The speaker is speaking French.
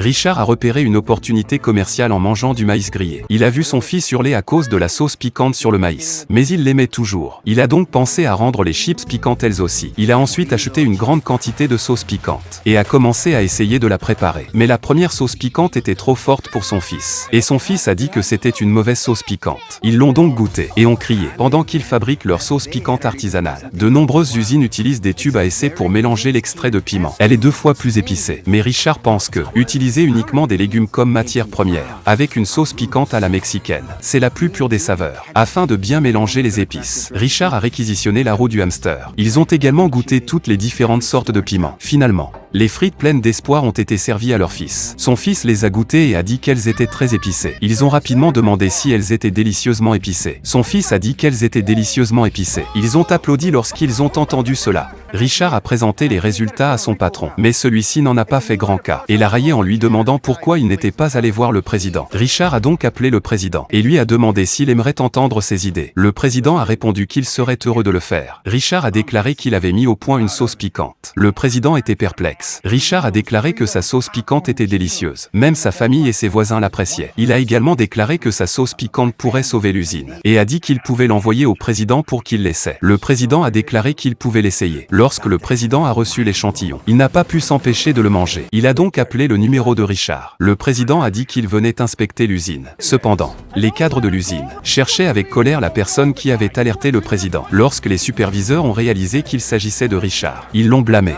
Richard a repéré une opportunité commerciale en mangeant du maïs grillé. Il a vu son fils hurler à cause de la sauce piquante sur le maïs. Mais il l'aimait toujours. Il a donc pensé à rendre les chips piquantes elles aussi. Il a ensuite acheté une grande quantité de sauce piquante et a commencé à essayer de la préparer. Mais la première sauce piquante était trop forte pour son fils. Et son fils a dit que c'était une mauvaise sauce piquante. Ils l'ont donc goûté et ont crié pendant qu'ils fabriquent leur sauce piquante artisanale. De nombreuses usines utilisent des tubes à essai pour mélanger l'extrait de piment. Elle est 2 fois plus épicée. Mais Richard pense que utiliser uniquement des légumes comme matière première, avec une sauce piquante à la mexicaine, c'est la plus pure des saveurs. Afin de bien mélanger les épices, Richard a réquisitionné la roue du hamster. Ils ont également goûté toutes les différentes sortes de piments. Finalement, les frites pleines d'espoir ont été servies à leur fils. Son fils les a goûtées et a dit qu'elles étaient très épicées. Ils ont rapidement demandé si elles étaient délicieusement épicées. Son fils a dit qu'elles étaient délicieusement épicées. Ils ont applaudi lorsqu'ils ont entendu cela. Richard a présenté les résultats à son patron, mais celui-ci n'en a pas fait grand cas et l'a raillé en lui demandant pourquoi il n'était pas allé voir le président. Richard a donc appelé le président et lui a demandé s'il aimerait entendre ses idées. Le président a répondu qu'il serait heureux de le faire. Richard a déclaré qu'il avait mis au point une sauce piquante. Le président était perplexe. Richard a déclaré que sa sauce piquante était délicieuse. Même sa famille et ses voisins l'appréciaient. Il a également déclaré que sa sauce piquante pourrait sauver l'usine et a dit qu'il pouvait l'envoyer au président pour qu'il l'essaie. Le président a déclaré qu'il pouvait l'essayer. Lorsque le président a reçu l'échantillon, il n'a pas pu s'empêcher de le manger. Il a donc appelé le numéro de Richard. Le président a dit qu'il venait inspecter l'usine. Cependant, les cadres de l'usine cherchaient avec colère la personne qui avait alerté le président. Lorsque les superviseurs ont réalisé qu'il s'agissait de Richard, ils l'ont blâmé.